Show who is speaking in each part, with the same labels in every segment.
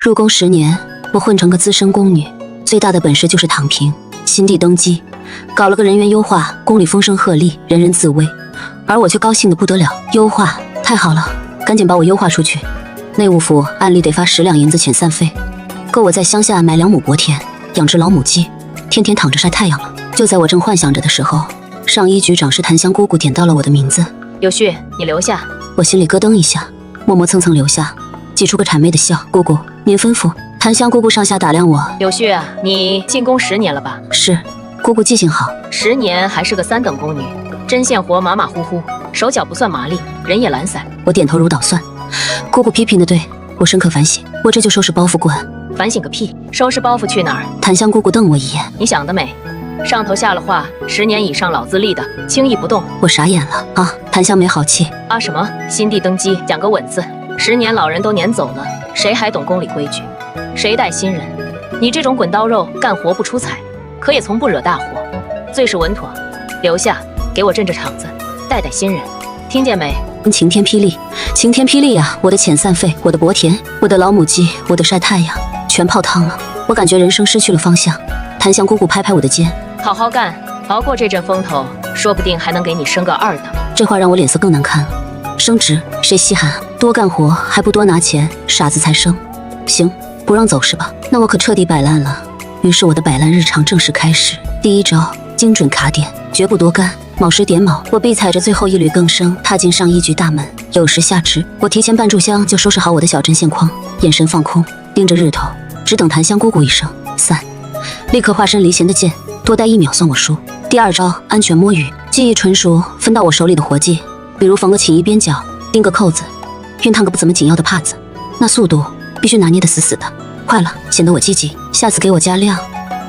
Speaker 1: 入宫10年，我混成个资深宫女，最大的本事就是躺平。新帝登基，搞了个人员优化，宫里风声鹤唳，人人自危，而我却高兴得不得了。优化太好了，赶紧把我优化出去。内务府按例得发10两银子遣散费，够我在乡下买2亩薄田，养只老母鸡，天天躺着晒太阳了。就在我正幻想着的时候，上一局长是檀香姑姑点到了我的名字。
Speaker 2: 有序，你留下。
Speaker 1: 我心里咯噔一下，默默蹭蹭留下，挤出个谄媚的笑。姑姑，您吩咐。檀香姑姑上下打量我。
Speaker 2: 有序啊，你进宫10年了吧？
Speaker 1: 是，姑姑记性好。
Speaker 2: 10年还是个3等宫女，针线活马马虎虎，手脚不算麻利，人也懒散。
Speaker 1: 我点头如捣蒜。姑姑批评的对，我深刻反省，我这就收拾包袱过案。
Speaker 2: 反省个屁！收拾包袱去哪儿？
Speaker 1: 檀香姑姑瞪我一眼。
Speaker 2: 你想得美！上头下了话，10年以上老资历的，轻易不动。
Speaker 1: 我傻眼了啊！檀香没好气
Speaker 2: 啊？什么？新帝登基，讲个稳字。10年老人都撵走了，谁还懂宫里规矩？谁带新人？你这种滚刀肉，干活不出彩，可也从不惹大祸，最是稳妥。留下，给我镇着场子，带新人，听见没？
Speaker 1: 晴天霹雳，晴天霹雳啊！我的遣散费，我的薄田，我的老母鸡，我的晒太阳，全泡汤了。我感觉人生失去了方向。檀香姑姑拍拍我的肩，
Speaker 2: 好好干，熬过这阵风头，说不定还能给你升个2等。
Speaker 1: 这话让我脸色更难看了。升职谁稀罕啊？多干活还不多拿钱，傻子才生。行，不让走是吧？那我可彻底摆烂了。于是我的摆烂日常正式开始。第一招，精准卡点，绝不多干。卯时点卯，我必踩着最后一缕更生，踏进上一局大门。酉时下池，我提前半炷香就收拾好我的小针线筐，眼神放空，盯着日头，只等檀香姑姑一声散，立刻化身离弦的箭，多待1秒算我输。第二招，安全摸鱼，技艺纯熟，分到我手里的活计，比如缝个起衣边角，钉个扣子，熨烫个不怎么紧要的帕子，那速度必须拿捏得死死的。快了，显得我积极，下次给我加量。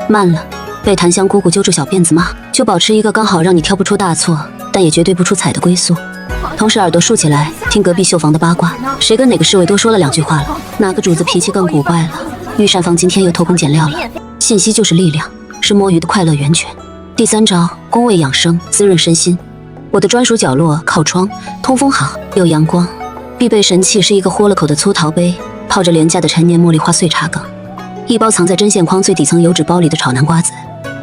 Speaker 1: 慢了，被檀香姑姑揪住小辫子骂，就保持一个刚好让你挑不出大错，但也绝对不出彩的龟速。同时耳朵竖起来，听隔壁绣房的八卦，谁跟哪个侍卫多说了2句话了，哪个主子脾气更古怪了。御膳房今天又偷工减料了。信息就是力量，是摸鱼的快乐源泉。第3招，宫胃养生，滋润身心。我的专属角落靠窗，通风好，有阳光。必备神器是一个豁了口的粗陶杯，泡着廉价的陈年茉莉花碎茶梗，一包藏在针线筐最底层油纸包里的炒南瓜子，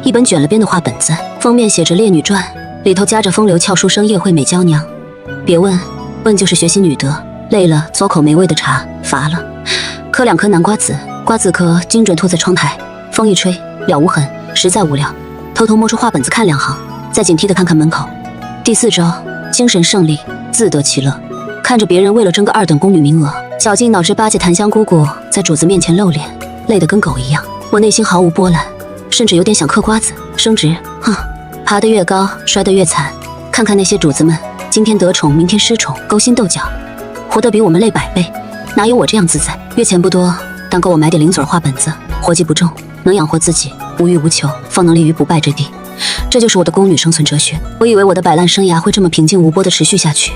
Speaker 1: 一本卷了边的画本子，封面写着《烈女传》，里头夹着风流俏书生叶惠美娇娘。别问，问就是学习女德。累了，嘬口没味的茶；乏了，嗑2颗南瓜子，瓜子壳精准吐在窗台，风一吹了无痕。实在无聊，偷偷摸出画本子看2行，再警惕地看看门口。第4招，精神胜利，自得其乐。看着别人为了争个2等宫女名额，绞尽脑汁巴结檀香姑姑在主子面前露脸，累得跟狗一样。我内心毫无波澜，甚至有点想嗑瓜子。升职，哼，爬得越高，摔得越惨。看看那些主子们，今天得宠，明天失宠，勾心斗角，活得比我们累100倍，哪有我这样自在？月钱不多，但够我买点零嘴画本子，活计不重，能养活自己，无欲无求，方能立于不败之地。这就是我的宫女生存哲学。我以为我的摆烂生涯会这么平静无波地持续下去，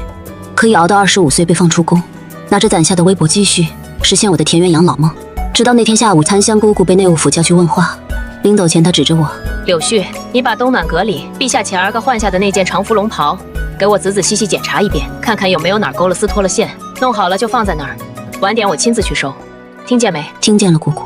Speaker 1: 可以熬到25岁被放出宫，拿着攒下的微薄积蓄，实现我的田园养老梦。直到那天下午，檀香姑姑被内务府叫去问话，临走前她指着我：
Speaker 2: 柳絮，你把东暖阁里陛下前儿个换下的那件长服龙袍，给我仔仔细细检查一遍，看看有没有哪儿勾了丝脱了线，弄好了就放在那儿，晚点我亲自去收，听见没？
Speaker 1: 听见了，姑姑。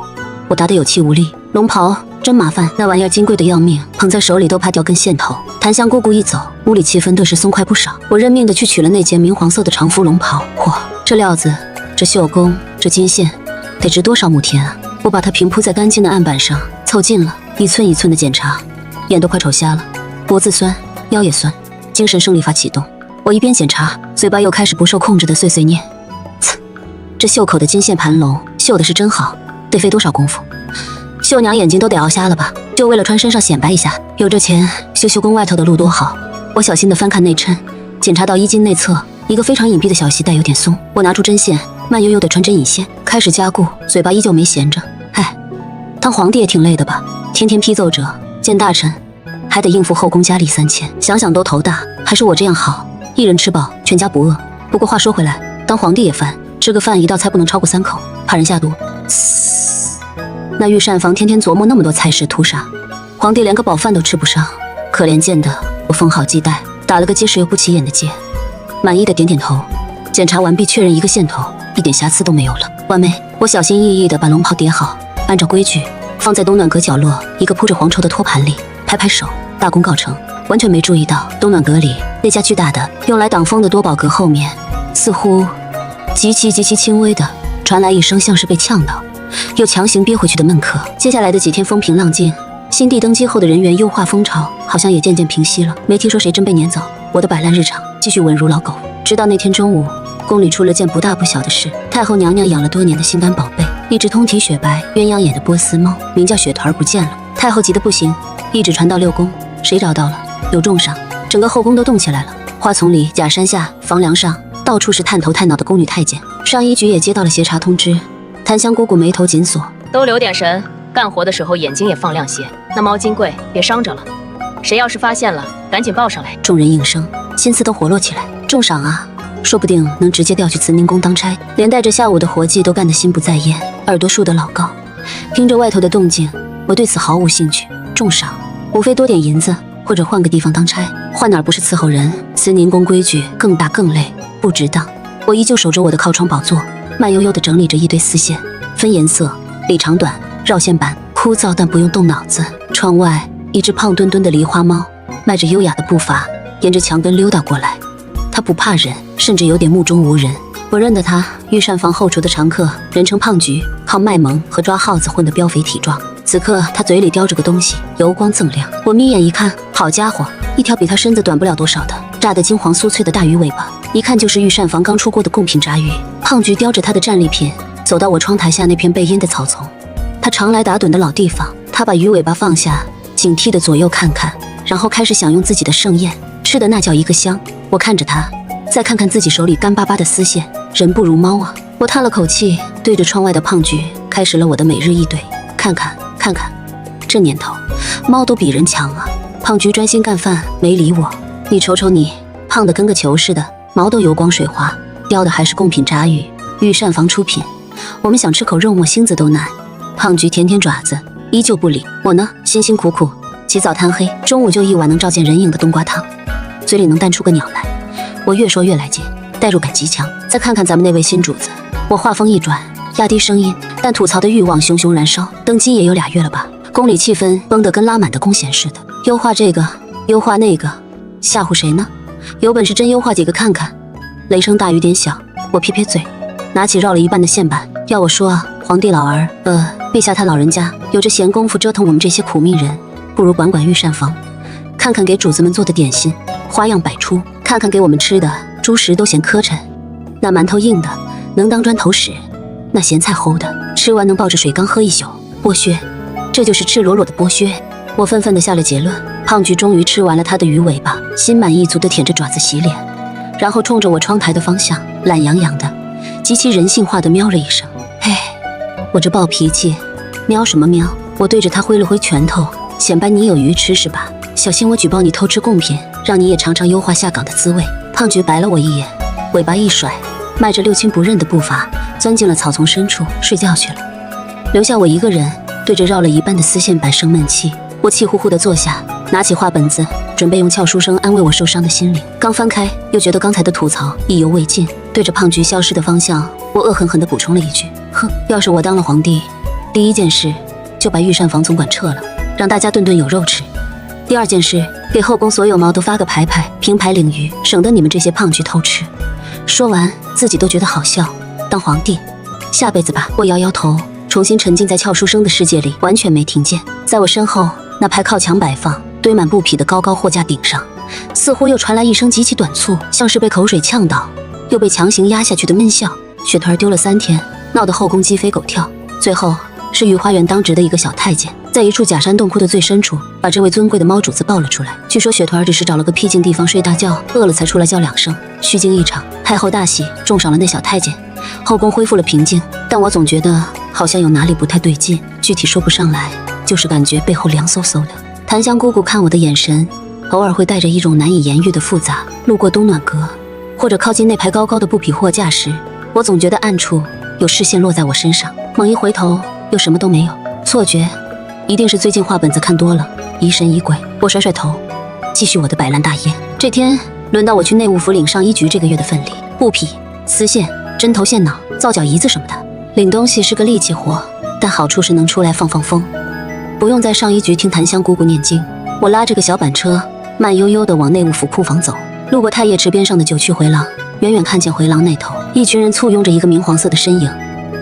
Speaker 1: 我答得有气无力。龙袍真麻烦，那玩意儿金贵的要命，捧在手里都怕掉根线头。檀香姑姑一走，屋里气氛顿时松快不少。我认命的去取了那件明黄色的长服龙袍。嚯，这料子，这绣工，这金线，得值多少亩田啊！我把它平铺在干净的案板上，凑近了，一寸一寸的检查，眼都快瞅瞎了，脖子酸，腰也酸，精神胜利法启动。我一边检查，嘴巴又开始不受控制的碎碎念：这袖口的金线盘龙绣的是真好，得费多少功夫？绣娘眼睛都得熬瞎了吧？就为了穿身上显摆一下，有这钱绣宫外头的路多好。我小心地翻看内衬，检查到衣襟内侧一个非常隐蔽的小系带有点松。我拿出针线，慢悠悠地穿针引线，开始加固，嘴巴依旧没闲着。哎，当皇帝也挺累的吧？天天批奏折，见大臣，还得应付后宫佳丽3000，想想都头大。还是我这样好，一人吃饱，全家不饿。不过话说回来，当皇帝也烦，吃个饭一道菜不能超过3口，怕人下毒。那御膳房天天琢磨那么多菜式图啥？皇帝连个饱饭都吃不上，可怜见的。我封好系带，打了个结实又不起眼的结，满意的点点头。检查完毕，确认一个线头，一点瑕疵都没有了，完美。我小心翼翼地把龙袍叠好，按照规矩放在冬暖阁角落一个铺着黄绸的托盘里，拍拍手，大功告成。完全没注意到冬暖阁里那家巨大的用来挡风的多宝阁后面，似乎极其轻微的传来一声像是被呛到又强行憋回去的闷咳。接下来的几天风平浪静，新帝登基后的人员优化风潮好像也渐渐平息了，没听说谁真被撵走。我的摆烂日常继续稳如老狗，直到那天中午，宫里出了件不大不小的事。太后娘娘养了多年的心肝宝贝，一只通体雪白鸳鸯眼的波斯猫，名叫雪团不见了。太后急得不行，一纸传到六宫，谁找到了有重赏。整个后宫都动起来了，花丛里、假山下、房梁上，到处是探头探脑的宫女太监。上一局也接到了协查通知，檀香姑姑眉头紧锁，
Speaker 2: 都留点神，干活的时候眼睛也放亮些。那猫金贵别伤着了，谁要是发现了，赶紧报上来。
Speaker 1: 众人应声，心思都活络起来。重赏啊，说不定能直接调去慈宁宫当差，连带着下午的活计都干得心不在焉，耳朵竖得老高。听着外头的动静，我对此毫无兴趣。重赏无非多点银子，或者换个地方当差，换哪儿不是伺候人？慈宁宫规矩更大更累，不值当。我依旧守着我的靠窗宝座，慢悠悠地整理着一堆丝线，分颜色、理长短、绕线板，枯燥但不用动脑子。窗外一只胖墩墩的梨花猫迈着优雅的步伐沿着墙根溜达过来，它不怕人，甚至有点目中无人。我认得它，御膳房后厨的常客，人称胖菊，靠卖萌和抓耗子混得膘肥体壮。此刻他嘴里叼着个东西，油光锃亮。我眯眼一看，好家伙，一条比他身子短不了多少的炸得金黄酥脆的大鱼尾巴，一看就是御膳房刚出锅的贡品炸鱼。胖菊叼着他的战利品走到我窗台下那片背阴的草丛，他常来打盹的老地方。他把鱼尾巴放下，警惕地左右看看，然后开始享用自己的盛宴，吃的那叫一个香。我看着他，再看看自己手里干巴巴的丝线，人不如猫啊。我叹了口气，对着窗外的胖菊开始了我的每日一怼。看看，这年头猫都比人强啊。胖菊专心干饭，没理我。你瞅瞅你，胖得跟个球似的，毛都油光水滑，叼的还是贡品炸鱼，御膳房出品，我们想吃口肉末星子都难。胖菊舔舔爪子，依旧不理我呢。辛辛苦苦起早贪黑，中午就一碗能照见人影的冬瓜汤，嘴里能淡出个鸟来。我越说越来劲，代入感极强。再看看咱们那位新主子，我话锋一转，压低声音，但吐槽的欲望熊熊燃烧。登基也有2月了吧？宫里气氛绷得跟拉满的弓弦似的，优化这个，优化那个，吓唬谁呢？有本事真优化几个看看。雷声大雨点小，我撇撇嘴，拿起绕了一半的线板，要我说啊，皇帝老儿，陛下他老人家有这闲工夫折腾我们这些苦命人，不如管管御膳房，看看给主子们做的点心，花样百出；看看给我们吃的，猪食都嫌磕碜。那馒头硬的能当砖头使，那咸菜齁的吃完能抱着水缸喝一宿。剥削，这就是赤裸裸的剥削。我愤愤地下了结论。胖菊终于吃完了他的鱼尾巴，心满意足地舔着爪子洗脸，然后冲着我窗台的方向懒洋洋的极其人性化地喵了一声。嘿，我这暴脾气喵什么喵？我对着他挥了挥拳头，显摆你有鱼吃是吧？小心我举报你偷吃贡品，让你也尝尝优化下岗的滋味。胖菊白了我一眼，尾巴一甩，迈着六亲不认的步伐钻进了草丛深处睡觉去了，留下我一个人对着绕了一半的丝线板生闷气。我气呼呼地坐下，拿起画本子，准备用俏书生安慰我受伤的心灵。刚翻开，又觉得刚才的吐槽意犹未尽，对着胖菊消失的方向，我恶狠狠地补充了一句：哼，要是我当了皇帝，第一件事就把御膳房总管撤了，让大家顿顿有肉吃。第二件事，给后宫所有猫都发个牌牌，平排领域，省得你们这些胖菊偷吃。说完，自己都觉得好笑。当皇帝，下辈子吧。我摇摇头，重新沉浸在俏书生的世界里，完全没听见。在我身后，那排靠墙摆放、堆满布匹的高高货架顶上，似乎又传来一声极其短促，像是被口水呛到，又被强行压下去的闷笑。雪团丢了3天，闹得后宫鸡飞狗跳，最后是御花园当值的一个小太监，在一处假山洞窟的最深处，把这位尊贵的猫主子抱了出来。据说雪团只是找了个僻静地方睡大觉，饿了才出来叫2声。虚惊一场，太后大喜，重赏了那小太监，后宫恢复了平静。但我总觉得好像有哪里不太对劲，具体说不上来，就是感觉背后凉飕飕的。檀香姑姑看我的眼神，偶尔会带着一种难以言喻的复杂。路过冬暖阁，或者靠近那排高高的布匹货架时，我总觉得暗处有视线落在我身上，猛一回头又什么都没有。错觉，一定是最近画本子看多了，疑神疑鬼。我甩甩头，继续我的摆烂大业。这天轮到我去内务府领上1局这个月的份礼，布匹、丝线、针头线脑、皂角仪子什么的，领东西是个力气活，但好处是能出来放放风，不用在上衣局听檀香姑姑念经。我拉着个小板车，慢悠悠地往内务府库房走。路过太液池边上的九曲回廊，远远看见回廊那头一群人簇拥着一个明黄色的身影。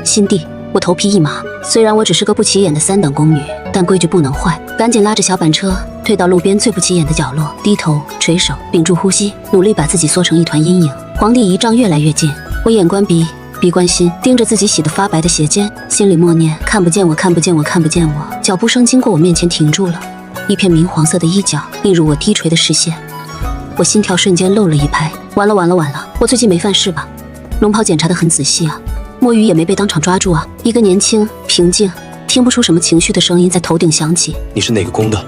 Speaker 1: 心地，我头皮一麻。虽然我只是个不起眼的3等宫女，但规矩不能坏。赶紧拉着小板车退到路边最不起眼的角落，低头垂手，屏住呼吸，努力把自己缩成一团阴影。皇帝仪仗越来越近，我眼观鼻，鼻观心，盯着自己洗得发白的鞋尖，心里默念：看不见我，看不见我，看不见我。脚步声经过我面前停住了，一片明黄色的衣角映入我低垂的视线。我心跳瞬间漏了一拍，完了完了完了！我最近没犯事吧？龙袍检查得很仔细啊，墨鱼也没被当场抓住啊。一个年轻、平静、听不出什么情绪的声音在头顶响起：
Speaker 3: 你是哪个宫的？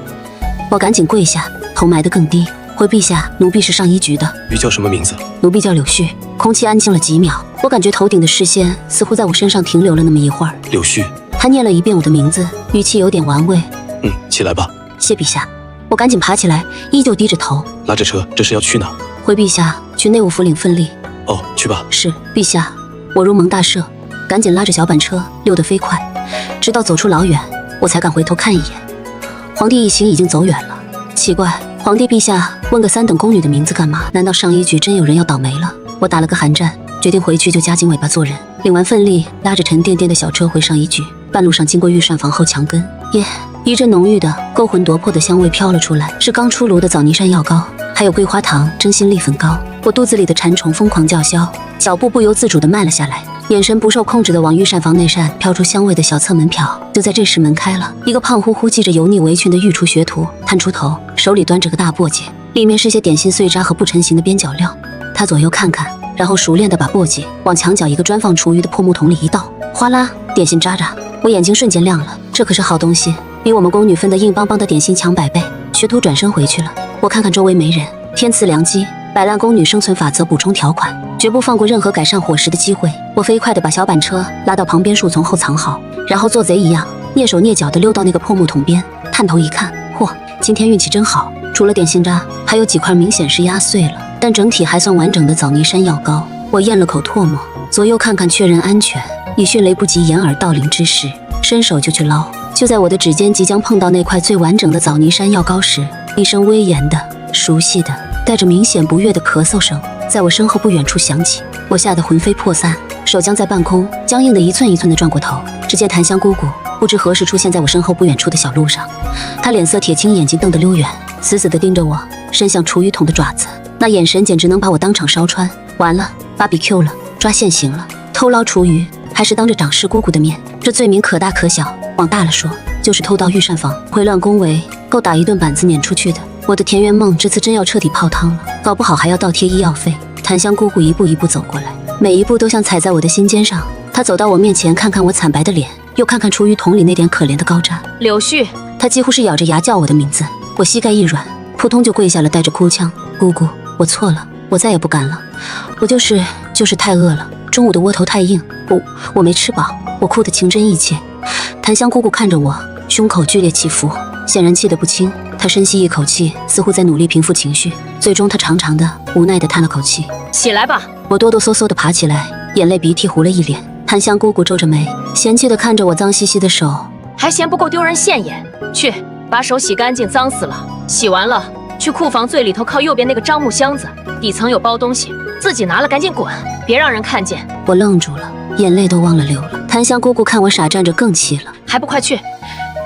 Speaker 1: 我赶紧跪下，头埋得更低。回陛下，奴婢是上衣局的。
Speaker 3: 鱼叫什么名字？
Speaker 1: 奴婢叫柳絮。空气安静了几秒，我感觉头顶的视线似乎在我身上停留了那么一会儿。
Speaker 3: 柳絮。
Speaker 1: 他念了一遍我的名字，语气有点玩味。
Speaker 3: 起来吧。
Speaker 1: 谢陛下。我赶紧爬起来，依旧低着头。
Speaker 3: 拉着车，这是要去哪？
Speaker 1: 回陛下，去内务府领份例。
Speaker 3: 哦，去吧。
Speaker 1: 是，陛下。我如蒙大赦，赶紧拉着小板车溜得飞快，直到走出老远，我才敢回头看一眼。皇帝一行已经走远了。奇怪，皇帝陛下问个3等宫女的名字干嘛？难道上衣局真有人要倒霉了？我打了个寒战，决定回去就夹紧尾巴做人。领完份例，拉着沉甸甸的小车回上衣局。半路上经过御膳房后墙根，一阵浓郁的勾魂夺魄的香味飘了出来，是刚出炉的枣泥山药膏，还有桂花糖、真心粒粉糕。我肚子里的馋虫疯狂叫嚣，脚步不由自主地慢了下来，眼神不受控制地往御膳房那扇飘出香味的小侧门瞟。就在这时，门开了，一个胖乎乎系着油腻围裙的御厨学徒探出头，手里端着个大簸箕，里面是些点心碎渣和不成形的边角料。他左右看看，然后熟练地把簸箕往墙角一个专放厨余的破木桶里一倒，哗啦，点心渣渣。我眼睛瞬间亮了，这可是好东西，比我们宫女分的硬邦邦的点心强100倍。学徒转身回去了，我看看周围没人，天赐良机，摆烂宫女生存法则补充条款，绝不放过任何改善伙食的机会。我飞快地把小板车拉到旁边树丛后藏好，然后做贼一样蹑手蹑脚地溜到那个破木桶边，探头一看，嚯，今天运气真好，除了点心渣，还有几块明显是压碎了，但整体还算完整的枣泥山药膏。我咽了口唾沫，左右看看确认安全，以迅雷不及掩耳盗铃之势，伸手就去捞。就在我的指尖即将碰到那块最完整的枣泥山药膏时，一声威严的、熟悉的、带着明显不悦的咳嗽声在我身后不远处响起。我吓得魂飞魄散，手将在半空僵硬的一寸一寸地转过头，只见檀香姑姑不知何时出现在我身后不远处的小路上。她脸色铁青，眼睛瞪得溜圆，死死地盯着我，伸向厨余桶的爪子，那眼神简直能把我当场烧穿。完了，BBQ了，抓现行了，偷捞厨余，还是当着长氏姑姑的面，这罪名可大可小，往大了说，就是偷盗御膳房，毁乱宫闱，够打一顿板子撵出去的。我的田园梦这次真要彻底泡汤了，搞不好还要倒贴医药费。檀香姑姑一步一步走过来，每一步都像踩在我的心尖上。她走到我面前，看看我惨白的脸，又看看厨余桶里那点可怜的高渣。
Speaker 2: 柳絮。
Speaker 1: 她几乎是咬着牙叫我的名字，我膝盖一软，扑通就跪下了，带着哭腔：姑姑，我错了，我再也不敢了，我就是太饿了，中午的窝头太硬，我没吃饱。我哭得情真意切。檀香姑姑看着我，胸口剧烈起伏，显然气得不轻。她深吸一口气，似乎在努力平复情绪，最终她长长的、无奈地叹了口气。
Speaker 2: 起来吧。
Speaker 1: 我哆哆嗦嗦地爬起来，眼泪鼻涕糊了一脸。檀香姑姑皱着眉，嫌弃地看着我脏兮兮的手，
Speaker 2: 还嫌不够丢人现眼？去，把手洗干净，脏死了。洗完了，去库房最里头靠右边那个樟木箱子，底层有包东西，自己拿了赶紧滚，别让人看见。我愣住了，眼泪都忘了流了。檀香姑姑看我傻站着，更气了，还不快去，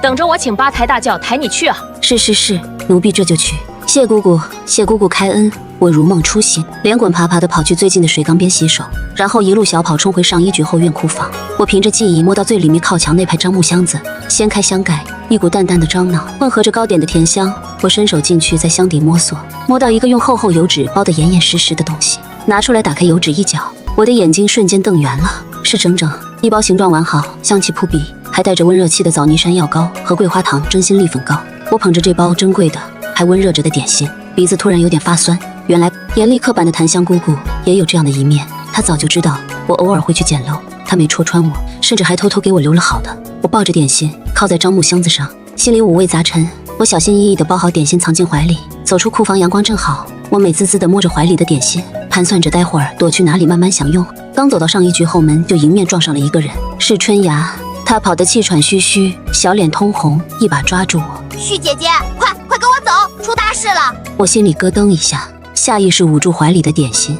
Speaker 2: 等着我请八抬大轿抬你去啊！
Speaker 1: 是，奴婢这就去。谢姑姑，谢姑姑开恩。我如梦初醒，连滚爬爬地跑去最近的水缸边洗手，然后一路小跑冲回上衣局后院库房。我凭着记忆摸到最里面靠墙那排樟木箱子，掀开箱盖，一股淡淡的樟脑混合着糕点的甜香。我伸手进去，在箱底摸索，摸到一个用厚厚油纸包得严严实实的东西，拿出来打开油纸一角，我的眼睛瞬间瞪圆了，是整整一包形状完好、香气扑鼻，还带着温热气的枣泥山药膏和桂花糖真心粒粉糕。我捧着这包珍贵的还温热着的点心，鼻子突然有点发酸。原来严厉刻板的檀香姑姑也有这样的一面，她早就知道我偶尔会去捡漏，她没戳穿我，甚至还偷偷给我留了好的。我抱着点心靠在樟木箱子上，心里五味杂陈。我小心翼翼地包好点心藏进怀里，走出库房，阳光正好，我美滋滋地摸着怀里的点心，盘算着待会儿躲去哪里慢慢享用。刚走到上一局后门，就迎面撞上了一个人，是春芽。她跑得气喘吁吁，小脸通红，一把抓住我。
Speaker 4: 旭姐姐，快跟我走，出大事了！
Speaker 1: 我心里咯噔一下，下意识捂住怀里的点心。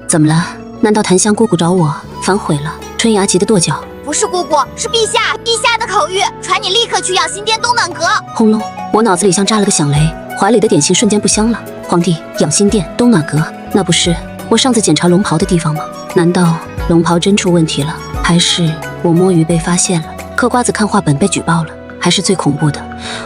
Speaker 1: 怎么了？难道檀香姑姑找我反悔了？春芽急得跺脚。
Speaker 4: 不是姑姑，是陛下，陛下的口谕，传你立刻去养心殿东暖阁。
Speaker 1: 轰隆，我脑子里像炸了个响雷，怀里的点心瞬间不香了。皇帝，养心殿东暖阁，那不是我上次检查龙袍的地方吗？难道龙袍真出问题了？还是我摸鱼被发现了？嗑瓜子看话本被举报了？还是最恐怖的，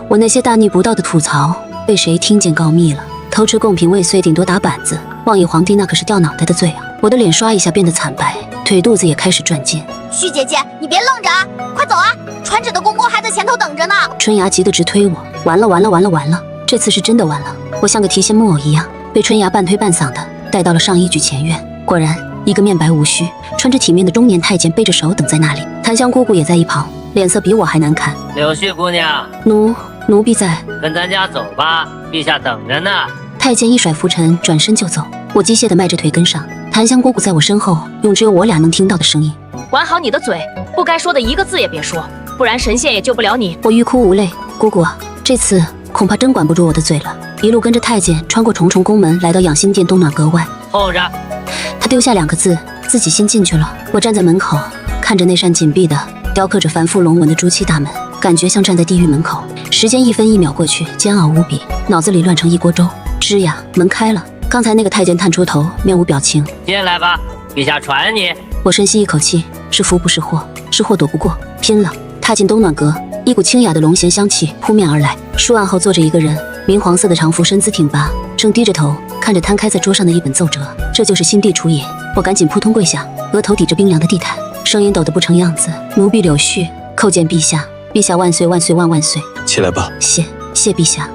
Speaker 1: 我那些大逆不道的吐槽被谁听见告密了？偷吃贡品未遂，顶多打板子，妄议皇帝那可是掉脑袋的罪啊！我的脸刷一下变得惨白，腿肚子也开始转筋。
Speaker 4: 旭姐姐，你别愣着啊，快走啊！传旨的公公还在前头等着呢。
Speaker 1: 春芽急得直推我，完了，这次是真的完了！我像个提线木偶一样，被春芽半推半搡的带到了上一举前院。果然，一个面白无须、穿着体面的中年太监背着手等在那里，檀香姑姑也在一旁，脸色比我还难看。
Speaker 5: 柳絮姑娘，
Speaker 1: 奴婢在，
Speaker 5: 跟咱家走吧，陛下等着呢。
Speaker 1: 太监一甩拂尘，转身就走。我机械地迈着腿跟上，檀香姑姑在我身后，用只有我俩能听到的声音：“
Speaker 2: 管好你的嘴，不该说的一个字也别说，不然神仙也救不了你。”
Speaker 1: 我欲哭无泪，姑姑，这次恐怕真管不住我的嘴了。一路跟着太监穿过重重宫门，来到养心殿东暖阁外。
Speaker 5: 候着。
Speaker 1: 他丢下2个字，自己先进去了。我站在门口，看着那扇紧闭的、雕刻着繁复龙纹的朱漆大门，感觉像站在地狱门口。时间1分1秒过去，煎熬无比，脑子里乱成一锅粥。吱呀，门开了。刚才那个太监探出头，面无表情。
Speaker 5: 进来吧，陛下传你。
Speaker 1: 我深吸一口气，是福不是祸，是祸躲不过，拼了！踏进东暖阁，一股清雅的龙涎香气扑面而来。书案后坐着一个人，明黄色的长服，身姿挺拔，正低着头看着摊开在桌上的一本奏折。这就是新帝出引。我赶紧扑通跪下，额头抵着冰凉的地毯，声音抖得不成样子。奴婢柳絮叩见陛下，陛下万岁万岁万万岁！
Speaker 3: 起来吧。
Speaker 1: 谢陛下。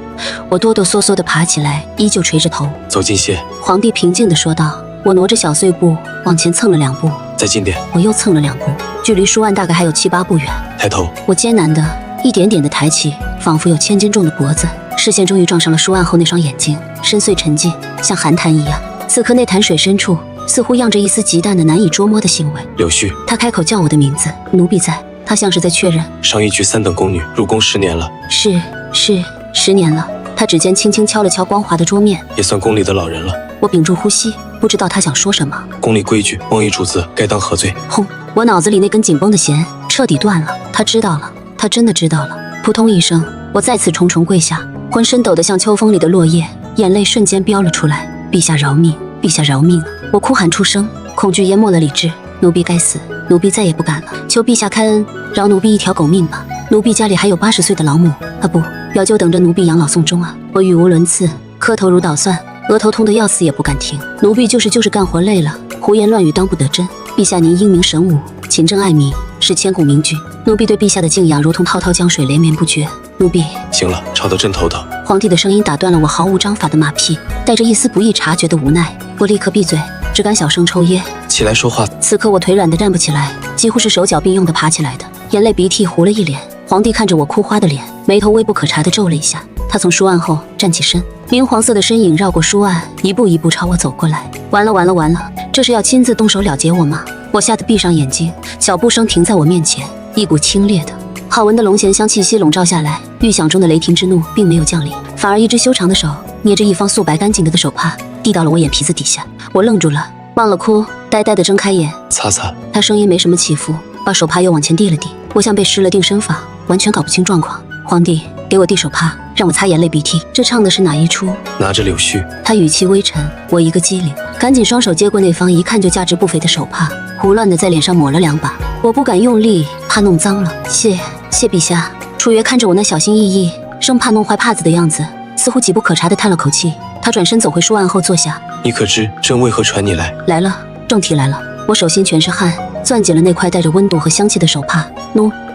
Speaker 1: 我哆哆嗦嗦地爬起来，依旧垂着头。
Speaker 3: 走进些。
Speaker 1: 皇帝平静地说道。我挪着小碎步往前蹭了2步，
Speaker 3: 再近点。
Speaker 1: 我又蹭了2步，距离书案大概还有7、8步远。
Speaker 3: 抬头。
Speaker 1: 我艰难地一点点地抬起仿佛有1000斤重的脖子，视线终于撞上了书案后那双眼睛，深邃沉静，像寒潭一样。此刻那潭水深处似乎漾着一丝极淡的难以捉摸的腥味。
Speaker 3: 柳絮。
Speaker 1: 他开口叫我的名字，奴婢在。他像是在确认。
Speaker 3: 上一局3等宫女入宫10年了。
Speaker 1: 是10年了。他指尖轻轻敲了敲光滑的桌面，
Speaker 3: 也算宫里的老人了。
Speaker 1: 我屏住呼吸，不知道他想说什么。
Speaker 3: 宫里规矩，妄议主子该当何罪？
Speaker 1: 轰！我脑子里那根紧绷的弦彻底断了。他知道了，他真的知道了。扑通一声，我再次重重跪下，浑身抖得像秋风里的落叶，眼泪瞬间飙了出来。陛下饶命！陛下饶命啊！我哭喊出声，恐惧淹没了理智。奴婢该死，奴婢再也不敢了。求陛下开恩，饶奴婢一条狗命吧。奴婢家里还有80岁的老母啊，不，表舅等着奴婢养老送终啊！我语无伦次，磕头如捣蒜，额头痛得要死也不敢停。奴婢就是干活累了，胡言乱语当不得真。陛下您英明神武，勤政爱民，是千古名句。奴婢对陛下的敬仰如同滔滔江水连绵不绝。奴婢……
Speaker 3: 行了，吵得真头疼。
Speaker 1: 皇帝的声音打断了我毫无章法的马屁，带着一丝不易察觉的无奈。我立刻闭嘴，只敢小声抽噎。
Speaker 3: 起来说话。
Speaker 1: 此刻我腿软得站不起来，几乎是手脚并用地爬起来的，眼泪鼻涕糊了一脸。皇帝看着我哭花的脸，眉头微不可察地皱了一下。他从书案后站起身，明黄色的身影绕过书案，一步一步朝我走过来。完了，这是要亲自动手了结我吗？我吓得闭上眼睛，脚步声停在我面前，一股清冽的好闻的龙涎香气息笼罩下来。预想中的雷霆之怒并没有降临，反而一只修长的手捏着一方素白干净的手帕递到了我眼皮子底下。我愣住了，忘了哭，呆呆地睁开眼。
Speaker 3: 擦擦。
Speaker 1: 他声音没什么起伏，把手帕又往前递了递。我像被施了定身法，完全搞不清状况。皇帝给我递手帕，让我擦眼泪鼻涕。这唱的是哪一出？
Speaker 3: 拿着柳絮。他
Speaker 1: 语气微沉。我一个机灵，赶紧双手接过那方一看就价值不菲的手帕，胡乱地在脸上抹了2把。我不敢用力，怕弄脏了。谢陛下。楚月看着我那小心翼翼，生怕弄坏帕子的样子，似乎几不可察地叹了口气。他转身走回书案后坐下。
Speaker 3: 你可知朕为何传你来？
Speaker 1: 来了，正题来了。我手心全是汗，攥紧了那块带着温度和香气的手帕。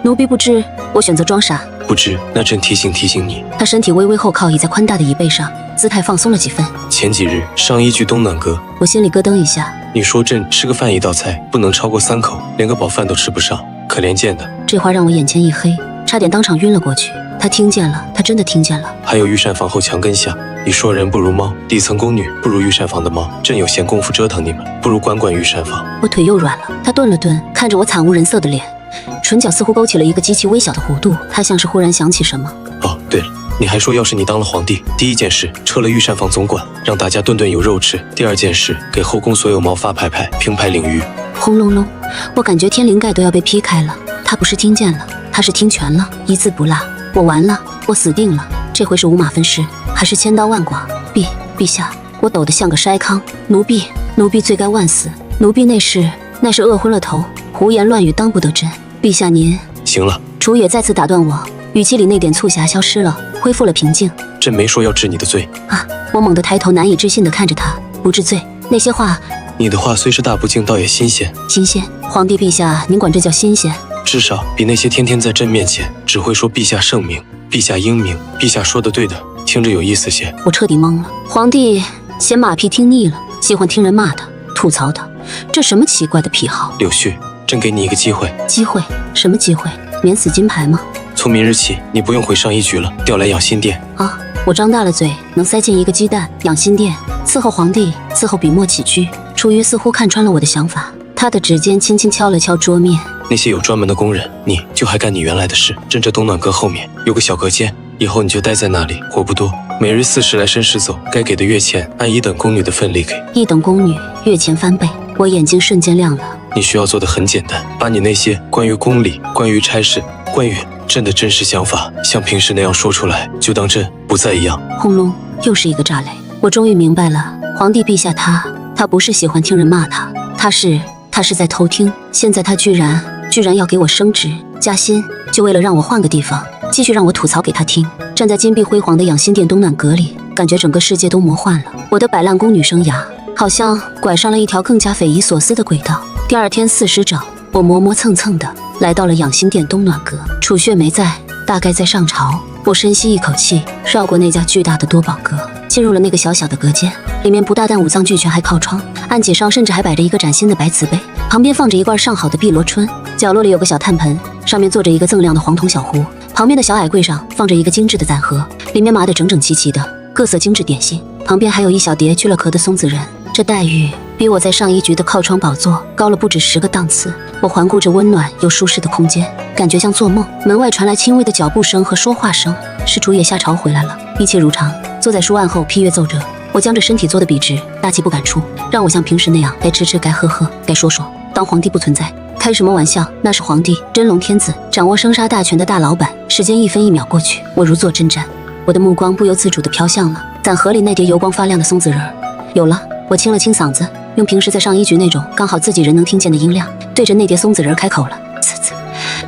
Speaker 1: 奴婢不知。我选择装傻。
Speaker 3: 不知，那朕提醒你。
Speaker 1: 他身体微微后靠倚在宽大的椅背上，姿态放松了几分。
Speaker 3: 前几日上一局东暖阁，
Speaker 1: 我心里咯噔一下。
Speaker 3: 你说朕吃个饭一道菜不能超过3口，连个饱饭都吃不上，可怜见的。
Speaker 1: 这话让我眼前一黑，差点当场晕了过去。他听见了，他真的听见了。
Speaker 3: 还有御膳房后墙根下，你说人不如猫，底层宫女不如御膳房的猫，朕有闲工夫折腾你们，不如管管御膳房。
Speaker 1: 我腿又软了。他顿了顿，看着我惨无人色的脸，唇角似乎勾起了一个极其微小的弧度。他像是忽然想起什么。
Speaker 3: 哦，对了，你还说要是你当了皇帝，第一件事撤了御膳房总管，让大家顿顿有肉吃；第二件事给后宫所有猫发牌牌，平排领域。
Speaker 1: 轰隆隆，我感觉天灵盖都要被劈开了。他不是听见了，他是听全了，一字不落。我完了，我死定了。这回是五马分尸，还是千刀万剐？陛下，我抖得像个筛糠。奴婢罪该万死。奴婢那是饿昏了头，胡言乱语当不得真。陛下您
Speaker 3: 行了，
Speaker 1: 楚野再次打断我，语气里那点促狭消失了，恢复了平静。
Speaker 3: 朕没说要治你的罪
Speaker 1: 啊！我猛地抬头，难以置信地看着他，不治罪。那些话，
Speaker 3: 你的话虽是大不敬，倒也新鲜。
Speaker 1: 新鲜？皇帝陛下，您管这叫新鲜？
Speaker 3: 至少比那些天天在朕面前只会说陛下圣明、陛下英明、陛下说的对的，听着有意思些。
Speaker 1: 我彻底懵了。皇帝嫌马屁听腻了，喜欢听人骂他、吐槽他，这什么奇怪的癖好？
Speaker 3: 柳絮，朕给你一个机会。
Speaker 1: 机会？什么机会？免死金牌吗？
Speaker 3: 从明日起，你不用回上衣局了，调来养心殿。
Speaker 1: 啊！我张大了嘴，能塞进一个鸡蛋。养心殿，伺候皇帝，伺候笔墨起居。楚瑜似乎看穿了我的想法，他的指尖轻轻敲了敲桌面。
Speaker 3: 那些有专门的工人，你就还干你原来的事。朕这冬暖阁后面有个小隔间，以后你就待在那里，活不多，每日40来申时走，该给的月钱按一等宫女的份例给。
Speaker 1: 一等宫女月钱翻倍，我眼睛瞬间亮了。
Speaker 3: 你需要做的很简单，把你那些关于宫里、关于差事、关于朕的真实想法，像平时那样说出来，就当朕不在一样。
Speaker 1: 轰隆，又是一个炸雷。我终于明白了，皇帝陛下他不是喜欢听人骂他，他是在偷听。现在他居然要给我升职加薪，就为了让我换个地方继续让我吐槽给他听。站在金碧辉煌的养心殿冬暖阁里，感觉整个世界都魔幻了。我的摆烂宫女生涯好像拐上了一条更加匪夷所思的轨道。第二天4时整，我磨磨蹭蹭的来到了养心殿冬暖阁。楚血没在，大概在上朝。我深吸一口气，绕过那家巨大的多宝阁，进入了那个小小的隔间。里面不大但五脏俱全，还靠窗，案几上甚至还摆着一个崭新的白瓷杯，旁边放着一罐上好的碧螺春，角落里有个小炭盆，上面坐着一个锃亮的黄铜小壶，旁边的小矮柜上放着一个精致的攒盒，里面码得整整齐齐的各色精致点心，旁边还有一小碟去了壳的松子仁。这待遇比我在上一局的靠窗宝座高了不止10个档次。我环顾着温暖又舒适的空间，感觉像做梦。门外传来轻微的脚步声和说话声，是楚野下朝回来了。一切如常，坐在书案后批阅奏折。我将这身体坐得笔直，大气不敢出，让我像平时那样该吃吃该喝喝该说说，当皇帝不存在。开什么玩笑，那是皇帝，真龙天子，掌握生杀大权的大老板。时间1分1秒过去，我如坐针毡，我的目光不由自主地飘向了攒盒里那叠油光发亮的松子仁。有了，我清了清嗓子，用平时在上一局那种刚好自己人能听见的音量，对着那叠松子仁开口了：呲呲，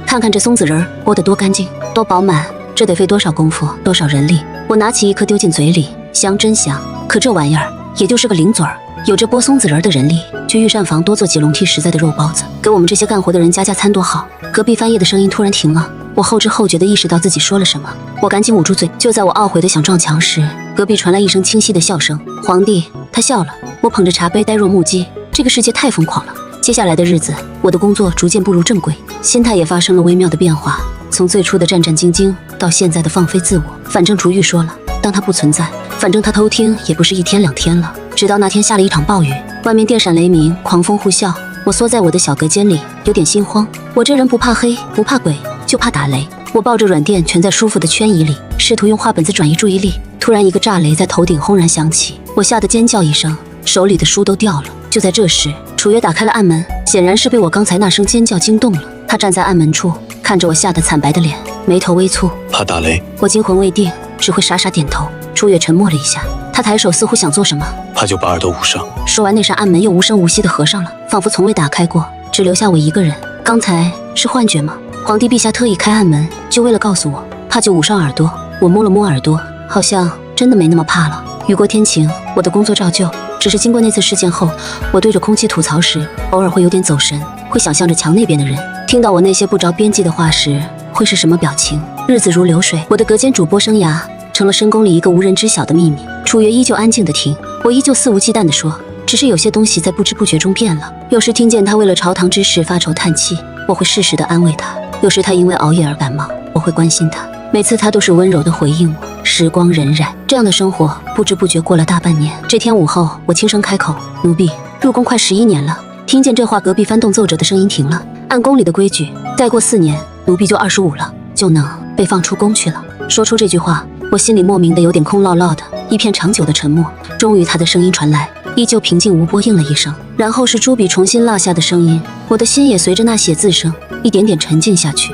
Speaker 1: 看看这松子仁剥得多干净多饱满，这得费多少功夫多少人力。我拿起一颗丢进嘴里，香真香，可这玩意儿也就是个零嘴儿。有着剥松子仁的人力，去御膳房多做几笼屉实在的肉包子，给我们这些干活的人加餐多好。隔壁翻页的声音突然停了，我后知后觉地意识到自己说了什么，我赶紧捂住嘴。就在我懊悔的想撞墙时，隔壁传来一声清晰的笑声。皇帝，他笑了。我捧着茶杯呆若木鸡，这个世界太疯狂了。接下来的日子，我的工作逐渐步入正轨，心态也发生了微妙的变化，从最初的战战兢兢到现在的放飞自我。反正楚玉说了，当他不存在，反正他偷听也不是1天2天了。直到那天下了一场暴雨，外面电闪雷鸣，狂风呼啸，我缩在我的小隔间里，有点心慌。我这人不怕黑不怕鬼，就怕打雷。我抱着软垫蜷在舒服的圈椅里，试图用画本子转移注意力。突然一个炸雷在头顶轰然响起，我吓得尖叫一声，手里的书都掉了。就在这时，楚月打开了暗门，显然是被我刚才那声尖叫惊动了。他站在暗门处，看着我吓得惨白的脸，眉头微蹙。
Speaker 3: 怕打雷？
Speaker 1: 我惊魂未定，只会傻傻点头。楚月沉默了一下，他抬手似乎想做什么，
Speaker 3: 怕就把耳朵捂上。
Speaker 1: 说完，那扇暗门又无声无息地合上了，仿佛从未打开过，只留下我一个人。刚才是幻觉吗？皇帝陛下特意开暗门，就为了告诉我，怕就捂上耳朵。我摸了摸耳朵，好像真的没那么怕了。雨过天晴，我的工作照旧。只是经过那次事件后，我对着空气吐槽时，偶尔会有点走神，会想象着墙那边的人听到我那些不着边际的话时会是什么表情。日子如流水，我的隔间主播生涯成了深宫里一个无人知晓的秘密。楚月依旧安静地听，我依旧肆无忌惮地说，只是有些东西在不知不觉中变了。有时听见他为了朝堂之事发愁叹气，我会适时地安慰他；有时他因为熬夜而感冒，我会关心他。每次他都是温柔地回应我。时光荏苒，这样的生活不知不觉过了大半年。这天午后，我轻声开口：“奴婢入宫快11年了。”听见这话，隔壁翻动奏折的声音停了。按宫里的规矩，再过4年，奴婢就25了，就能被放出宫去了。说出这句话，我心里莫名的有点空落落的，一片长久的沉默。终于，他的声音传来，依旧平静无波，应了一声，然后是朱笔重新落下的声音。我的心也随着那写字声一点点沉静下去，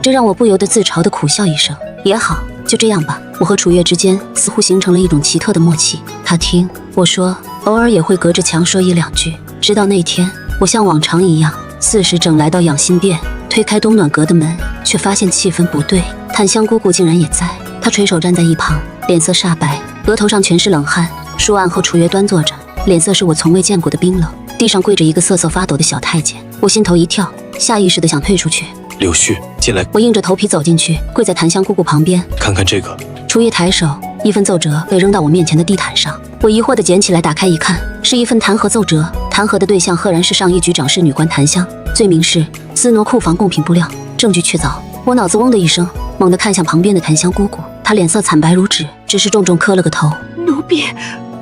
Speaker 1: 这让我不由得自嘲的苦笑一声。也好，就这样吧。我和楚月之间似乎形成了一种奇特的默契。他听我说，偶尔也会隔着墙说1、2句。直到那天，我像往常一样4时整来到养心殿，推开冬暖阁的门，却发现气氛不对。檀香姑姑竟然也在，她垂手站在一旁，脸色煞白，额头上全是冷汗。书案后楚月端坐着，脸色是我从未见过的冰冷。地上跪着一个瑟瑟发抖的小太监，我心头一跳，下意识的想退出去。
Speaker 3: 柳絮，进来。
Speaker 1: 我硬着头皮走进去，跪在檀香姑姑旁边。
Speaker 3: 看看这个。
Speaker 1: 楚月抬手，一份奏折被扔到我面前的地毯上。我疑惑地捡起来，打开一看，是一份弹劾奏折。弹劾的对象赫然是上一局长室女官檀香，罪名是私挪库房贡品布料，证据确凿。我脑子嗡的一声，猛地看向旁边的檀香姑姑，她脸色惨白如纸，只是重重磕了个头。
Speaker 2: 奴婢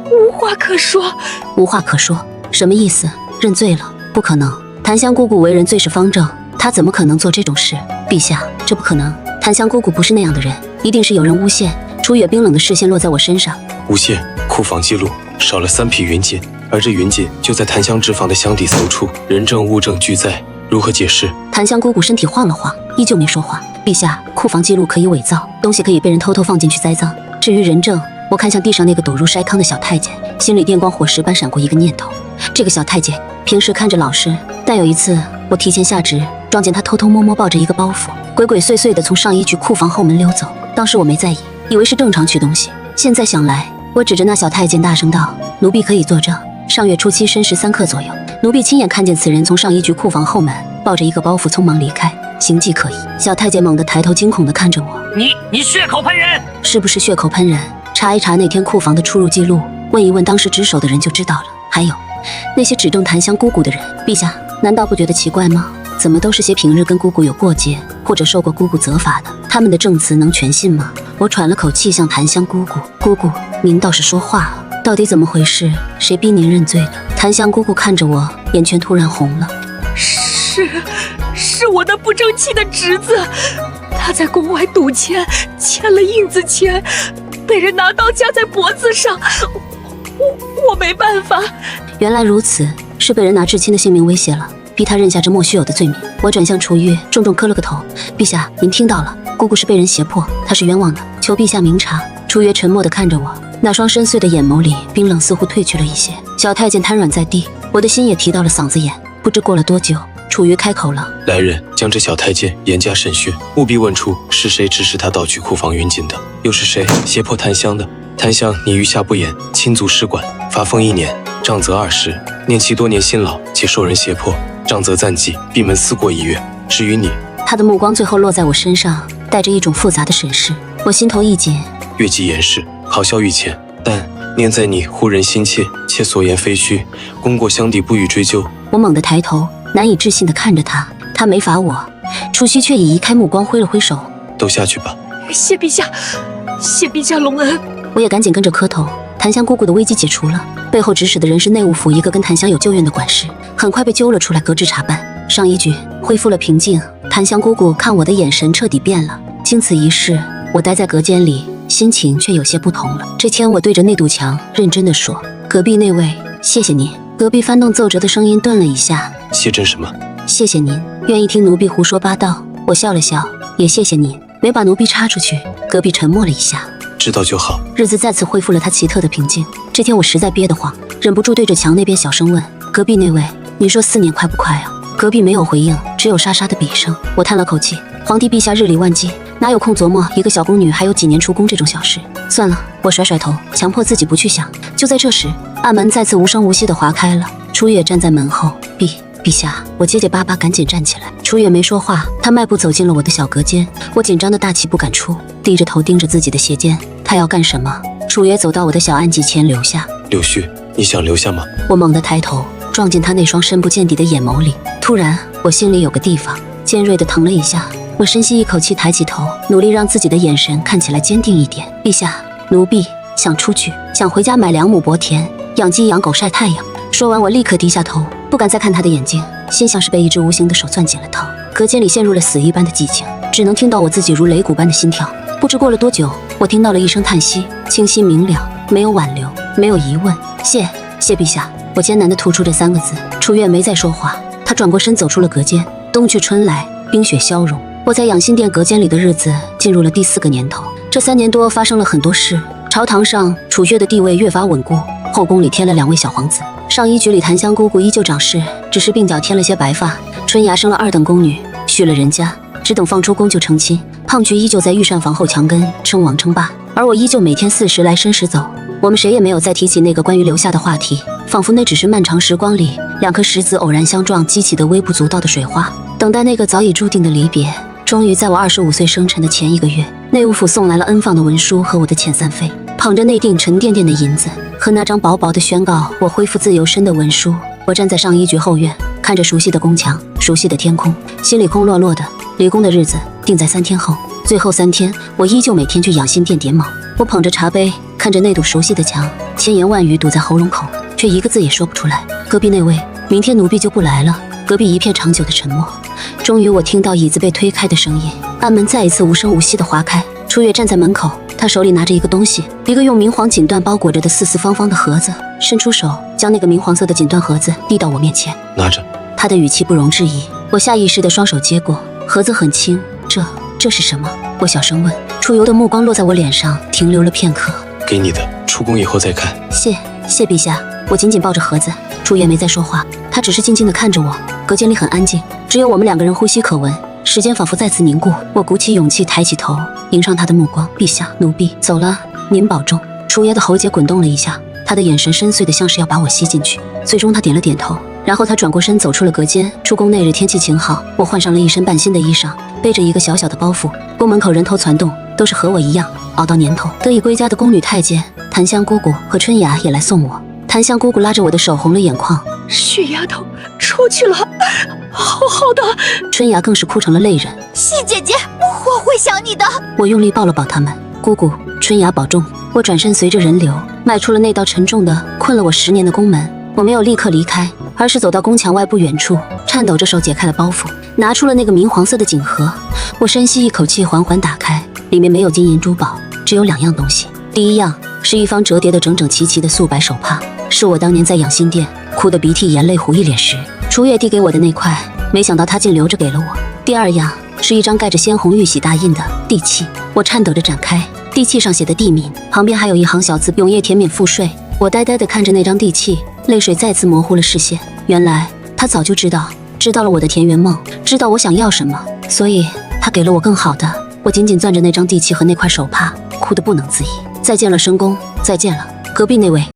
Speaker 2: 无话可说。
Speaker 1: 无话可说？什么意思？认罪了？不可能。檀香姑姑为人最是方正，她怎么可能做这种事？陛下，这不可能。檀香姑姑不是那样的人，一定是有人诬陷。楚月冰冷的视线落在我身上。
Speaker 3: 诬陷？库房记录少了3匹云锦，而这云锦就在檀香纸坊的箱底搜出，人证物证俱在，如何解释？
Speaker 1: 檀香姑姑身体晃了晃，依旧没说话。陛下，库房记录可以伪造，东西可以被人偷偷放进去栽赃。至于人证，我看向地上那个躲入筛糠的小太监，心里电光火石般闪过一个念头：这个小太监平时看着老实，但有一次我提前下旨，撞见他偷偷摸摸抱着一个包袱，鬼鬼祟祟地从上衣局库房后门溜走。当时我没在意，以为是正常取东西。现在想来，我指着那小太监大声道：奴婢可以作证，上月初7申时3刻左右，奴婢亲眼看见此人从上衣局库房后门抱着一个包袱匆忙离开，形迹可疑。小太监猛地抬头，惊恐地看着我：
Speaker 5: 你血口喷人！
Speaker 1: 是不是血口喷人？查一查那天库房的出入记录，问一问当时值守的人就知道了。还有那些指证檀香姑姑的人，陛下难道不觉得奇怪吗？怎么都是些平日跟姑姑有过节或者受过姑姑责罚的，他们的证词能全信吗？我喘了口气，向檀香姑姑：姑姑，您倒是说话啊，到底怎么回事？谁逼您认罪的？檀香姑姑看着我，眼圈突然红了。
Speaker 2: 是我的不争气的侄子，他在宫外赌钱，欠了印子钱，被人拿刀架在脖子上，我没办法。
Speaker 1: 原来如此，是被人拿至亲的性命威胁了，逼他认下这莫须有的罪名。我转向楚月，重重磕了个头：陛下，您听到了，姑姑是被人胁迫，她是冤枉的，求陛下明察。楚月沉默地看着我，那双深邃的眼眸里冰冷似乎褪去了一些。小太监瘫软在地，我的心也提到了嗓子眼。不知过了多久，楚月开口了：
Speaker 3: 来人，将这小太监严加审讯，务必问出是谁指使他盗取库房云锦的，又是谁胁迫檀香的。檀香，你余下不言，亲族失管，罚俸1年，杖责20，念其多年辛劳且受人胁迫，杖责暂记，闭门思过1月。至于你……
Speaker 1: 他的目光最后落在我身上，带着一种复杂的审视。我心头一紧，
Speaker 3: 越级严事，好笑御前，但念在你护人心切，且所言非虚，功过相抵，不予追究。
Speaker 1: 我猛地抬头，难以置信地看着他。他没罚我，楚曦却已移开目光，挥了挥手：
Speaker 3: 都下去吧。
Speaker 2: 谢陛下，谢陛下隆恩。
Speaker 1: 我也赶紧跟着磕头。檀香姑姑的危机解除了，背后指使的人是内务府一个跟檀香有旧怨的管事，很快被揪了出来，革职查办。上一局恢复了平静，檀香姑姑看我的眼神彻底变了。经此一事，我待在隔间里，心情却有些不同了。这天我对着那堵墙认真地说：隔壁那位，谢谢您。隔壁翻动奏折的声音顿了一下：
Speaker 3: 谢朕什么？
Speaker 1: 谢谢您，愿意听奴婢胡说八道。我笑了笑，也谢谢您，没把奴婢插出去。隔壁沉默了一下，
Speaker 3: 知道就好。
Speaker 1: 日子再次恢复了它奇特的平静。这天我实在憋得慌，忍不住对着墙那边小声问：隔壁那位，你说4年快不快啊？隔壁没有回应，只有沙沙的笔声。我叹了口气，皇帝陛下日理万机，哪有空琢磨一个小宫女还有几年出宫这种小事？算了，我甩甩头，强迫自己不去想。就在这时，暗门再次无声无息地划开了，楚月站在门后。陛下，我结结巴巴赶紧站起来。楚月没说话，他迈步走进了我的小隔间。我紧张的大气不敢出，低着头盯着自己的鞋尖。他要干什么？楚月走到我的小案几前留下。
Speaker 3: 柳絮，你想留下吗？
Speaker 1: 我猛地抬头，撞进他那双深不见底的眼眸里。突然，我心里有个地方尖锐地疼了一下。我深吸一口气，抬起头，努力让自己的眼神看起来坚定一点。陛下，奴婢想出去，想回家买2亩薄田，养鸡养狗晒太阳。说完，我立刻低下头，不敢再看他的眼睛，心像是被一只无形的手攥紧了头。隔间里陷入了死一般的寂静，只能听到我自己如擂鼓般的心跳。不知过了多久，我听到了一声叹息，清晰明了，没有挽留，没有疑问。谢陛下。我艰难地吐出这3个字。楚月没再说话，他转过身走出了隔间。冬去春来，冰雪消融，我在养心殿隔间里的日子进入了第4个年头。这3年多发生了很多事，朝堂上楚月的地位越发稳固，后宫里添了2位小皇子。上衣局里檀香姑姑依旧掌事，只是鬓角添了些白发。春芽生了2等宫女，续了人家，只等放出宫就成亲。胖菊依旧在御膳房后墙根称王称霸，而我依旧每天40来申时走。我们谁也没有再提起那个关于留下的话题，仿佛那只是漫长时光里2颗石子偶然相撞激起的微不足道的水花，等待那个早已注定的离别。终于在我25岁生辰的前1个月，内务府送来了恩放的文书和我的遣散费。捧着那锭沉甸甸的银子和那张薄薄的宣告我恢复自由身的文书，我站在上衣局后院，看着熟悉的宫墙，熟悉的天空，心里空落落的。离宫的日子定在3天后，最后3天，我依旧每天去养心殿点卯。我捧着茶杯，看着那堵熟悉的墙，千言万语堵在喉咙口，却一个字也说不出来。隔壁那位，明天奴婢就不来了。隔壁一片长久的沉默。终于我听到椅子被推开的声音，暗门再一次无声无息地划开。楚月站在门口，他手里拿着一个东西，一个用明黄锦缎包裹着的四四方方的盒子，伸出手将那个明黄色的锦缎盒子递到我面前。
Speaker 3: 拿着。
Speaker 1: 他的语气不容置疑。我下意识地双手接过，盒子很轻。这是什么？我小声问。楚游的目光落在我脸上，停留了片刻。
Speaker 3: 给你的，出宫以后再看。
Speaker 1: 谢陛下。我紧紧抱着盒子。楚月没再说话，他只是静静地看着我。隔间里很安静，只有我们2个人呼吸可闻，时间仿佛再次凝固。我鼓起勇气，抬起头，迎上他的目光。陛下，奴婢走了，您保重。楚爷的喉结滚动了一下，他的眼神深邃的像是要把我吸进去。最终他点了点头，然后他转过身走出了隔间。出宫那日天气晴好，我换上了一身半新的衣裳，背着一个小小的包袱。宫门口人头攒动，都是和我一样熬到年头得以归家的宫女太监。檀香姑姑和春芽也来送我。檀香姑姑拉着我的手，红了眼眶。
Speaker 2: 许丫头出去了，好好的。
Speaker 1: 春芽更是哭成了泪人。
Speaker 4: 希姐姐，我会想你的。
Speaker 1: 我用力抱了抱他们。姑姑，春芽保重。我转身随着人流迈出了那道沉重的困了我10年的宫门。我没有立刻离开，而是走到宫墙外不远处，颤抖着手解开了包袱，拿出了那个明黄色的锦盒。我深吸一口气，缓缓打开，里面没有金银珠宝，只有2样东西。第一样是一方折叠的整整齐齐的素白手帕，是我当年在养心殿哭得鼻涕眼泪糊一脸时，楚月递给我的那块，没想到他竟留着给了我。第2样是一张盖着鲜红玉玺大印的地契，我颤抖着展开，地契上写的地名旁边还有一行小字：永业田免赋税。我呆呆地看着那张地契，泪水再次模糊了视线。原来他早就知道了我的田园梦，知道我想要什么，所以他给了我更好的。我紧紧攥着那张地契和那块手帕，哭得不能自已。再见了深宫，再见了隔壁那位。